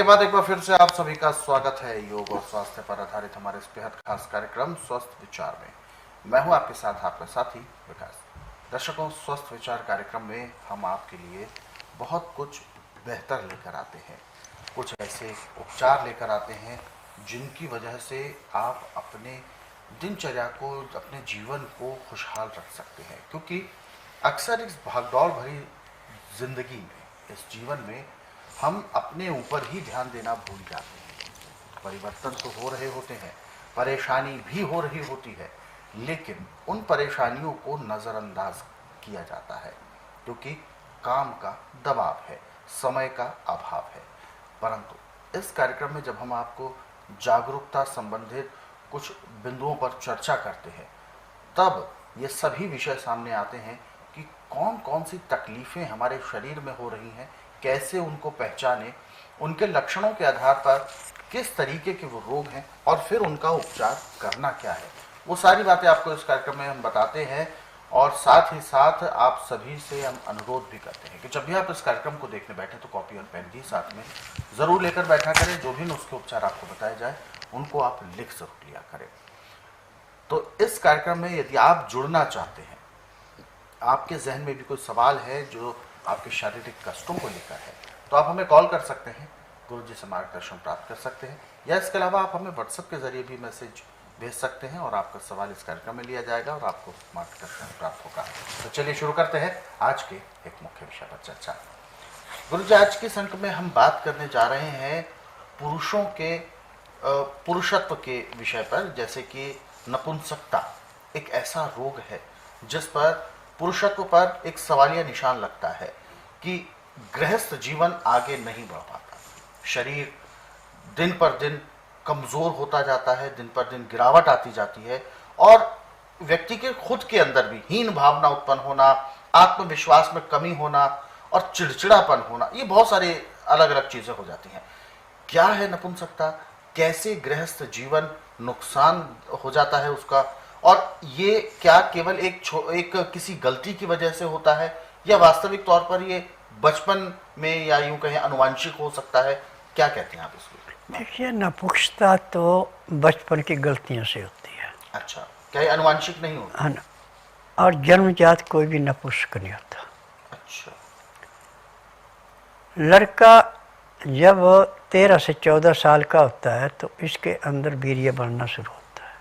बाद एक बार फिर से आप सभी का स्वागत है योग और स्वास्थ्य पर आधारित हमारे इस बेहद खास कार्यक्रम स्वस्थ विचार में। मैं हूं आपके साथ आपका साथी विकास। दर्शकों, स्वस्थ विचार कार्यक्रम में हम आपके लिए बहुत कुछ बेहतर लेकर आते हैं, कुछ ऐसे उपचार लेकर आते हैं जिनकी वजह से आप अपने दिनचर्या को, अपने जीवन को खुशहाल रख सकते हैं। क्योंकि अक्सर इस भागदौड़ भरी जिंदगी में, इस जीवन में हम अपने ऊपर ही ध्यान देना भूल जाते हैं। परिवर्तन तो हो रहे होते हैं, परेशानी भी हो रही होती है, लेकिन उन परेशानियों को नज़रअंदाज किया जाता है क्योंकि काम का दबाव है, समय का अभाव है। परंतु इस कार्यक्रम में जब हम आपको जागरूकता संबंधित कुछ बिंदुओं पर चर्चा करते हैं, तब ये सभी विषय सामने आते हैं कि कौन कौन सी तकलीफ़ें हमारे शरीर में हो रही हैं, कैसे उनको पहचानें, उनके लक्षणों के आधार पर किस तरीके के वो रोग हैं और फिर उनका उपचार करना क्या है। वो सारी बातें आपको इस कार्यक्रम में हम बताते हैं और साथ ही साथ आप सभी से हम अनुरोध भी करते हैं कि जब भी आप इस कार्यक्रम को देखने बैठे तो कॉपी और पेन भी साथ में ज़रूर लेकर बैठा करें। जो भी नुस्खे उपचार आपको बताए जाए उनको आप लिख ज़रूर लिया करें। तो इस कार्यक्रम में यदि आप जुड़ना चाहते हैं, आपके जहन में भी कोई सवाल है जो आपके शारीरिक कष्टों को लेकर है, तो आप हमें कॉल कर सकते हैं, गुरुजी से मार्गदर्शन प्राप्त कर सकते हैं, या इसके अलावा आप हमें व्हाट्सएप के जरिए भी मैसेज भेज सकते हैं और आपका सवाल इस कार्यक्रम में लिया जाएगा और आपको मार्गदर्शन प्राप्त होगा। तो चलिए शुरू करते हैं आज के एक मुख्य विषय पर चर्चा। गुरुजी, आज के संक में हम बात करने जा रहे हैं पुरुषों के पुरुषत्व के विषय पर। जैसे कि नपुंसकता एक ऐसा रोग है जिस पर पुरुषत्व पर एक सवालिया निशान लगता है कि गृहस्थ जीवन आगे नहीं बढ़ पाता, शरीर दिन पर दिन कमज़ोर होता जाता है, दिन पर दिन गिरावट आती जाती है और व्यक्ति के खुद के अंदर भी हीन भावना उत्पन्न होना, आत्मविश्वास में कमी होना और चिड़चिड़ापन होना, ये बहुत सारे अलग अलग चीज़ें हो जाती हैं। क्या है नपुंसकता, कैसे गृहस्थ जीवन नुकसान हो जाता है उसका, और ये क्या केवल एक किसी गलती की वजह से होता है या वास्तविक तौर पर ये बचपन में या यूं कहें अनुवांशिक हो सकता है? क्या कहते हैं आप इसको? देखिए, नपुंसकता तो बचपन की गलतियों से होती है। अच्छा, क्या ये अनुवांशिक नहीं होता? है ना। और जन्मजात कोई भी नपुंसक नहीं होता। अच्छा। लड़का जब 13 से 14 साल का होता है तो इसके अंदर वीर्य बढ़ना शुरू होता है।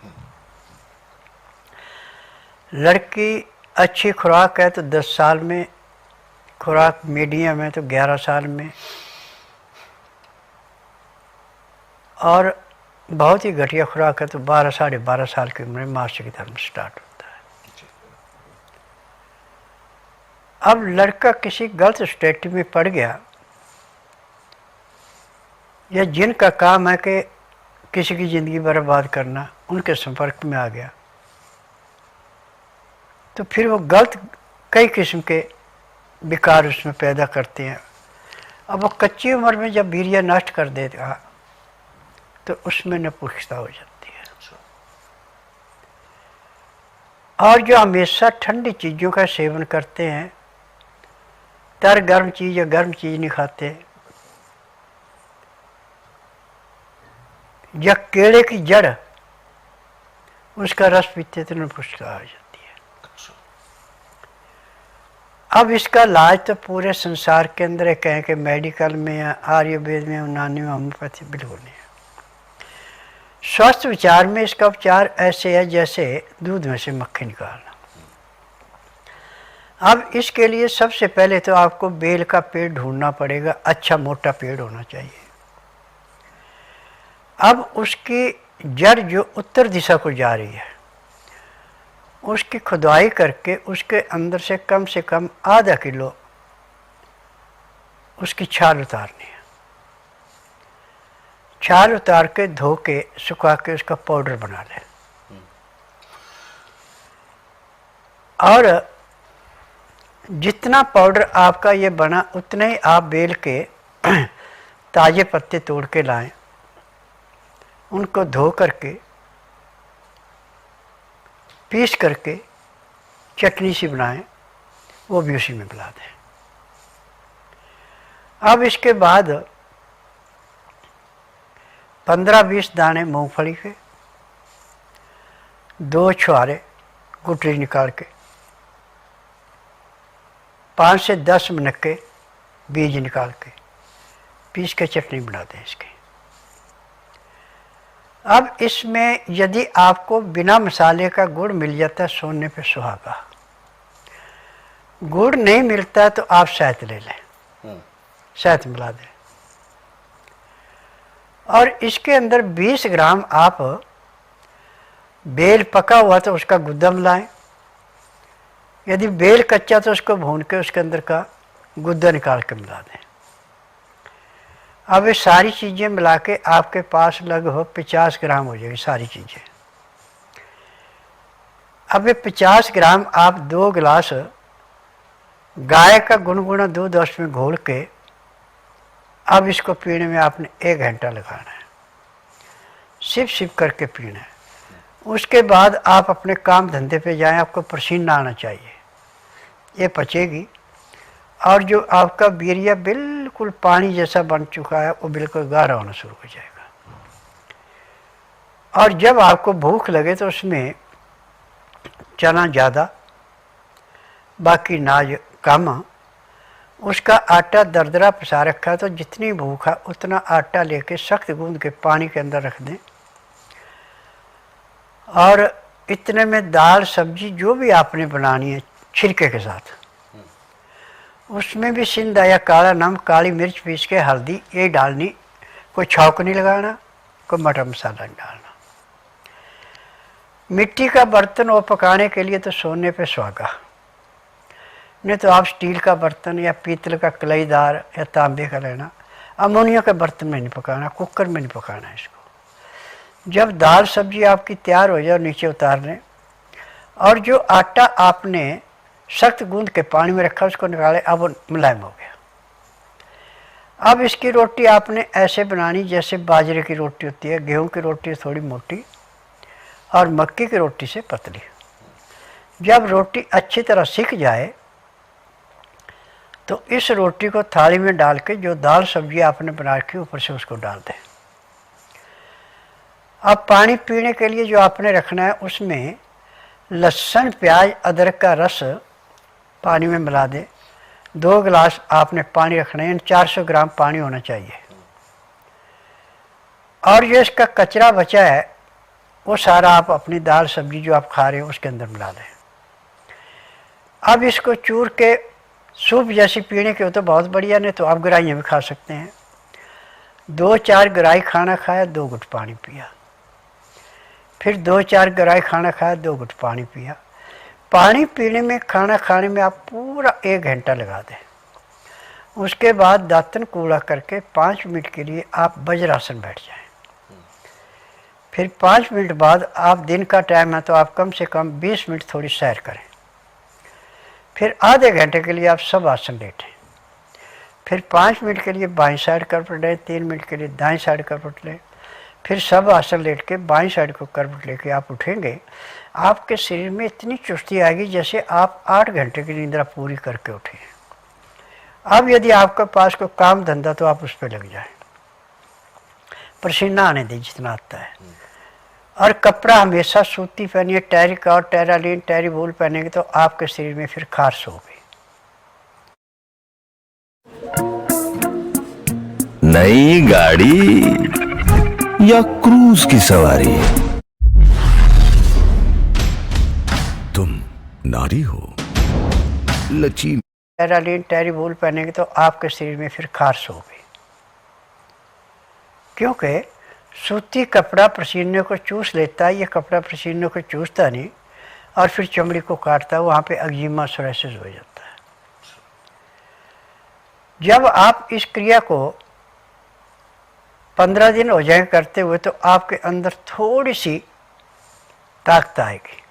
लड़की अच्छी खुराक है तो 10 साल में, खुराक मीडियम है तो 11 साल में, और बहुत ही घटिया खुराक है तो 12 साढ़े 12 साल की उम्र में मासिक धर्म स्टार्ट होता है। अब लड़का किसी गलत स्टेट में पड़ गया या जिनका काम है कि किसी की ज़िंदगी बर्बाद करना, उनके संपर्क में आ गया तो फिर वो गलत कई किस्म के विकार उसमें पैदा करते हैं। अब वो कच्ची उम्र में जब वीर्य नष्ट कर देगा तो उसमें नपुंसकता हो जाती है। और जो हमेशा ठंडी चीज़ों का सेवन करते हैं, तर गर्म चीज़ या गर्म चीज़ नहीं खाते, या केले की जड़ उसका रस पीते तो नपुंसकता हो जाती है। अब इसका इलाज तो पूरे संसार के अंदर कहें कि मेडिकल में या आयुर्वेद में, यूनानी में, होम्योपैथी बिल्कुल नहीं है। स्वस्थ विचार में इसका उपचार ऐसे है जैसे दूध में से मक्खी निकालना। अब इसके लिए सबसे पहले तो आपको बेल का पेड़ ढूंढना पड़ेगा, अच्छा मोटा पेड़ होना चाहिए। अब उसकी जड़ जो उत्तर दिशा को जा रही है, उसकी खुदाई करके उसके अंदर से कम आधा किलो उसकी छाल उतारनी है। छाल उतार के धो के सुखा के उसका पाउडर बना लें। और जितना पाउडर आपका ये बना उतने ही आप बेल के ताज़े पत्ते तोड़ के लाएं, उनको धो करके पीस करके चटनी सी बनाएं, वो भी उसी में मिला दें। अब इसके बाद 15-20 दाने मूंगफली के, 2 छुहारे गुठली निकाल के, 5 से 10 मनक्के बीज निकाल के पीस के चटनी बना दें इसकी। अब इसमें यदि आपको बिना मसाले का गुड़ मिल जाता है सोने पे सुहागा, गुड़ नहीं मिलता तो आप शहद ले लें, शहद मिला दें। और इसके अंदर 20 ग्राम आप बेल पका हुआ तो उसका गुद्दा मिलाएं, यदि बेल कच्चा तो उसको भून के उसके अंदर का गुद्दा निकाल के मिला दें। अब ये सारी चीज़ें मिला के आपके पास लगभग 50 ग्राम हो जाएगी सारी चीज़ें। अब ये 50 ग्राम आप 2 गिलास गाय का गुनगुना दूध उसमें घोल के अब इसको पीने में आपने 1 घंटा लगाना है, सिप सिप करके पीना है। उसके बाद आप अपने काम धंधे पे जाएं, आपको पसीना आना चाहिए, ये पचेगी। और जो आपका बीरिया बिल्कुल पानी जैसा बन चुका है वो बिल्कुल गाढ़ा होना शुरू हो जाएगा। और जब आपको भूख लगे तो उसमें चना ज़्यादा बाकी नाज कम, उसका आटा दरदरा पिसा रखा है, तो जितनी भूख है उतना आटा लेके सख्त गूंद के पानी के अंदर रख दें। और इतने में दाल सब्जी जो भी आपने बनानी है छिलके के साथ, उसमें भी सिंधा या काला नमक, काली मिर्च पीस के, हल्दी ये डालनी, कोई छौंक नहीं लगाना, कोई मटर मसाला नहीं डालना। मिट्टी का बर्तन वो पकाने के लिए तो सोने पे सुहागा, नहीं तो आप स्टील का बर्तन या पीतल का कलईदार या तांबे का लेना। अमोनिया के बर्तन में नहीं पकाना, कुकर में नहीं पकाना इसको। जब दाल सब्जी आपकी तैयार हो जाए नीचे उतार लें, और जो आटा आपने सख्त गूंद के पानी में रखा उसको निकाले, अब वो मुलायम हो गया। अब इसकी रोटी आपने ऐसे बनानी जैसे बाजरे की रोटी होती है, गेहूं की रोटी थोड़ी मोटी और मक्की की रोटी से पतली। जब रोटी अच्छी तरह सिक जाए तो इस रोटी को थाली में डाल के जो दाल सब्जी आपने बना रखी ऊपर से उसको डाल दें। अब पानी पीने के लिए जो आपने रखना है उसमें लहसुन प्याज अदरक का रस पानी में मिला दें। 2 गिलास आपने पानी रखना है, 400 ग्राम पानी होना चाहिए। और जो इसका कचरा बचा है वो सारा आप अपनी दाल सब्जी जो आप खा रहे हो उसके अंदर मिला दें। अब इसको चूर के सूप जैसी पीने के हो तो बहुत बढ़िया, नहीं तो आप गराइयाँ भी खा सकते हैं। 2-4 गराई खाना खाया, 2 घुट पानी पिया, फिर 2-4 गराई खाना खाया, 2 घुट पानी पिया। पानी पीने में, खाना खाने में आप पूरा 1 घंटा लगा दें। उसके बाद दातन कूड़ा करके 5 मिनट के लिए आप वज्रासन बैठ जाएं। फिर 5 मिनट बाद आप, दिन का टाइम है तो आप कम से कम 20 मिनट थोड़ी सैर करें। फिर आधे घंटे के लिए आप सब आसन लेटें। फिर 5 मिनट के लिए बाईं साइड करवट लें, 3 मिनट के लिए दाईं साइड करवट लें। फिर सब आसन लेट के बाईं साइड को करवट लेके आप उठेंगे, आपके शरीर में इतनी चुस्ती आएगी जैसे आप 8 घंटे की निद्रा पूरी करके उठे। अब यदि आपके पास कोई काम धंधा तो आप उस पर लग जाएं, पसीना आने दें जितना आता है। और कपड़ा हमेशा सूती पहनिए, टेरिक और टेरालिन टेरीवूल पहनेंगे तो आपके शरीर में फिर खारिश होगी। नई गाड़ी या क्रूज की सवारी, तुम नारी हो, लची टेरालिन टेरीवूल पहनेंगे तो आपके शरीर में फिर खारिश होगी, क्योंकि सूती कपड़ा पसीने को चूस लेता है, ये कपड़ा पसीने को चूसता नहीं और फिर चमड़ी को काटता है, वहाँ पे एक्जिमा सोराइसिस हो जाता है। जब आप इस क्रिया को 15 दिन हो जाए करते हुए तो आपके अंदर थोड़ी सी ताकत आएगी।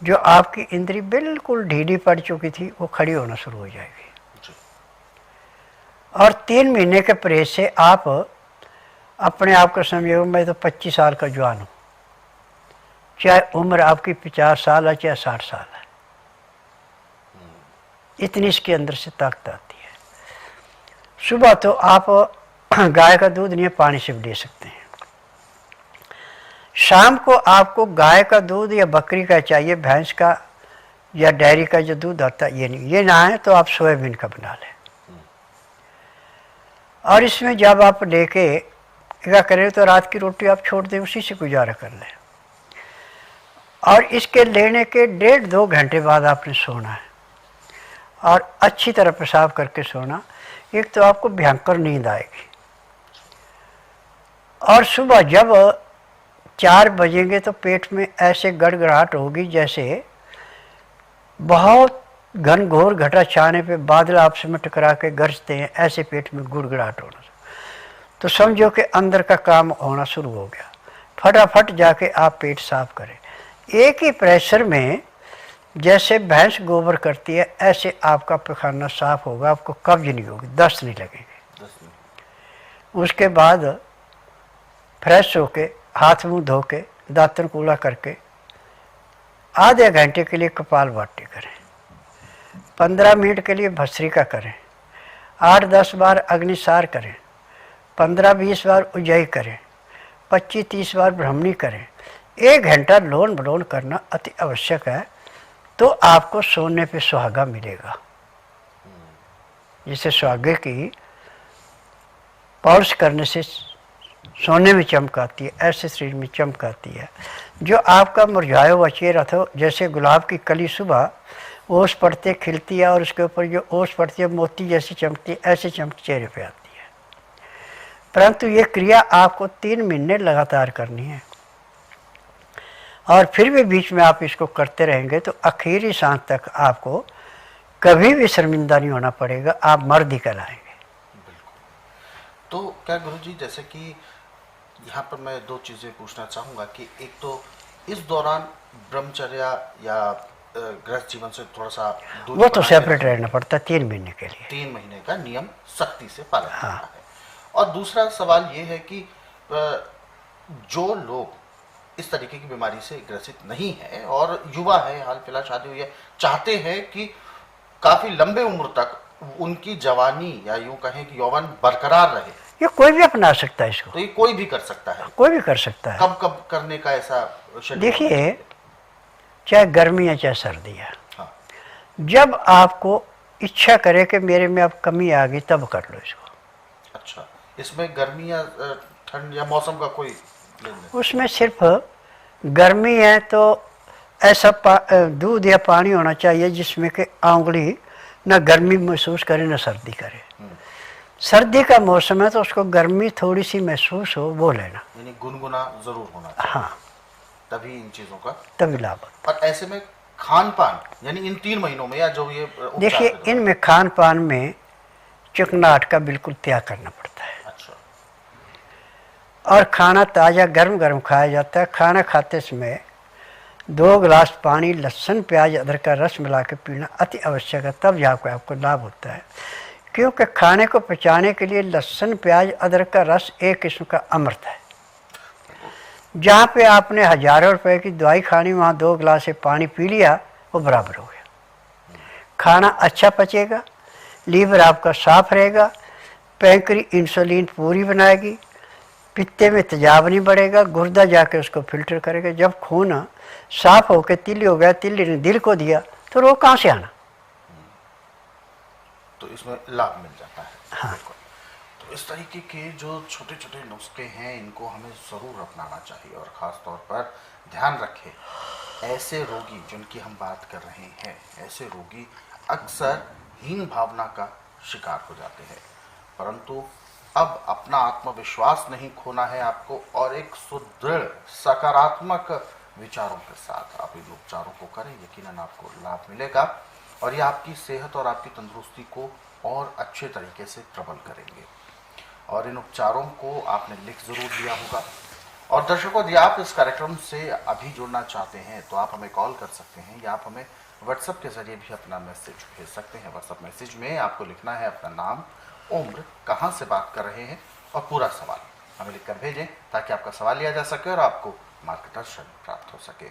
जो आपकी इंद्री बिल्कुल ढीली पड़ चुकी थी वो खड़ी होना शुरू हो जाएगी। और 3 महीने के परहेज से आप अपने आप को समझो, मैं तो 25 साल का जवान हूँ, चाहे उम्र आपकी 50 साल है चाहे 60 साल है, इतनी इसके अंदर से ताकत आती है। सुबह तो आप गाय का दूध नहीं है, पानी से भी ले सकते हैं। शाम को आपको गाय का दूध या बकरी का चाहिए, भैंस का या डेयरी का जो दूध आता है ये नहीं। ये ना है तो आप सोयाबीन का बना लें। और इसमें जब आप लेके क्या करें तो रात की रोटी आप छोड़ दें, उसी से गुजारा कर लें। और इसके लेने के 1.5-2 घंटे बाद आपने सोना है और अच्छी तरह पेशाब करके सोना। एक तो आपको भयंकर नींद आएगी और सुबह जब 4 बजेंगे तो पेट में ऐसे गड़गड़ाहट होगी जैसे बहुत घनघोर घटा छाने पे बादल आपस में टकरा के गरजते हैं, ऐसे पेट में गुड़गड़ाहट होना। तो समझो कि अंदर का काम होना शुरू हो गया। फटाफट जाके आप पेट साफ करें। एक ही प्रेशर में जैसे भैंस गोबर करती है ऐसे आपका पैखाना साफ होगा, आपको कब्ज नहीं होगी, दस्त नहीं लगेगी। उसके बाद फ्रेश होके हाथ मुंह धो के दातन कूड़ा करके आधे घंटे के लिए कपालभाति करें, 15 मिनट के लिए भस्त्रिका करें, 8-10 बार अग्निसार करें, 15-20 बार उज्जयी करें, 25-30 बार ब्राह्मणी करें। 1 घंटा लोन बलोन करना अति आवश्यक है। तो आपको सोने पे सुहागा मिलेगा। जिसे सुहागे की पॉलिश करने से सोने में चमक आती है, ऐसे शरीर में चमक आती है। जो आपका मुरझाया हुआ चेहरा था, जैसे गुलाब की कली सुबह ओस पड़ते खिलती है और उसके ऊपर जो ओस पड़ती है मोती जैसी चमकती है, ऐसे चमक चेहरे पे आती है। परंतु ये क्रिया आपको 3 महीने लगातार करनी है और फिर भी बीच में आप इसको करते रहेंगे तो आखिरी सांस तक आपको कभी भी शर्मिंदा नहीं होना पड़ेगा, आप मर्द ही कहलाएंगे। तो क्या गुरुजी, जैसे कि यहाँ पर मैं 2 चीज़ें पूछना चाहूँगा कि एक तो इस दौरान ब्रह्मचर्या या गृहस्थ जीवन से थोड़ा सा दूरी वो तो बना के सेपरेट रहना पड़ता है 3 महीने के लिए। 3 महीने का नियम सख्ती से पालन करना है। और दूसरा सवाल ये है कि जो लोग इस तरीके की बीमारी से ग्रसित नहीं है और युवा है, हाल फिलहाल शादी हुई है, चाहते हैं कि काफी लंबे उम्र तक उनकी जवानी या यूं कहें कि यौवन बरकरार रहे, ये कोई भी अपना सकता है इसको, तो ये कोई भी कर सकता है। कोई भी कर सकता है। कब कब करने का ऐसा शेड्यूल? देखिए, चाहे गर्मी है चाहे सर्दी है, हाँ। जब आपको इच्छा करे कि मेरे में अब कमी आ गई तब कर लो इसको। अच्छा, इसमें गर्मी या ठंड या मौसम का कोई लेन देन? उसमें सिर्फ गर्मी है तो ऐसा दूध या पानी होना चाहिए जिसमें कि आंगली न गर्मी महसूस करे न सर्दी करे। सर्दी का मौसम है तो उसको गर्मी थोड़ी सी महसूस हो वो लेना, यानी गुनगुना जरूर होना चाहिए। हाँ, तभी इन चीजों का तभी लाभ होता और ऐसे में खान पान यानी इन 3 महीनों में या जो ये है। देखिए, इनमें खान पान में चिकनाहट का बिल्कुल त्याग करना पड़ता है। अच्छा। और खाना ताज़ा गर्म गर्म खाया जाता है। खाना खाते समय 2 गिलास पानी, लहसुन प्याज अदरक का रस मिला के पीना अति आवश्यक है, तब जाकर आपको लाभ होता है। क्योंकि खाने को पचाने के लिए लहसुन प्याज अदरक का रस एक किस्म का अमृत है। जहाँ पे आपने हजारों रुपए की दवाई खानी, वहाँ 2 गिलास से पानी पी लिया, वो बराबर हो गया। खाना अच्छा पचेगा, लीवर आपका साफ रहेगा, पैंक्री इंसुलिन पूरी बनाएगी, पित्ते में तेजाब नहीं बढ़ेगा, गुर्दा जाके उसको फिल्टर करेगा। जब खून साफ होकर तिल्ली हो गया, तिल्ली ने दिल को दिया, तो रोग कहाँ से आना? तो इसमें लाभ मिल जाता है। हाँ। तो इस तरीके के जो छोटे छोटे नुस्खे हैं इनको हमें ज़रूर अपनाना चाहिए और ख़ास तौर पर ध्यान रखें ऐसे रोगी जिनकी हम बात कर रहे हैं, ऐसे रोगी अक्सर हीन भावना का शिकार हो जाते हैं। परंतु अब अपना आत्मविश्वास नहीं खोना है आपको और एक सुदृढ़ सकारात्मक विचारों के साथ आप इन उपचारों को करें, यकीनन आपको लाभ मिलेगा और ये आपकी सेहत और आपकी तंदुरुस्ती को और अच्छे तरीके से प्रबल करेंगे। और इन उपचारों को आपने लिख ज़रूर लिया होगा। और दर्शकों, यदि आप इस कार्यक्रम से अभी जुड़ना चाहते हैं तो आप हमें कॉल कर सकते हैं या आप हमें व्हाट्सएप के ज़रिए भी अपना मैसेज भेज सकते हैं। व्हाट्सएप मैसेज में आपको लिखना है अपना नाम, उम्र, कहाँ से बात कर रहे हैं और पूरा सवाल हमें लिखकर भेजें ताकि आपका सवाल लिया जा सके और आपको मार्गदर्शन प्राप्त हो सके।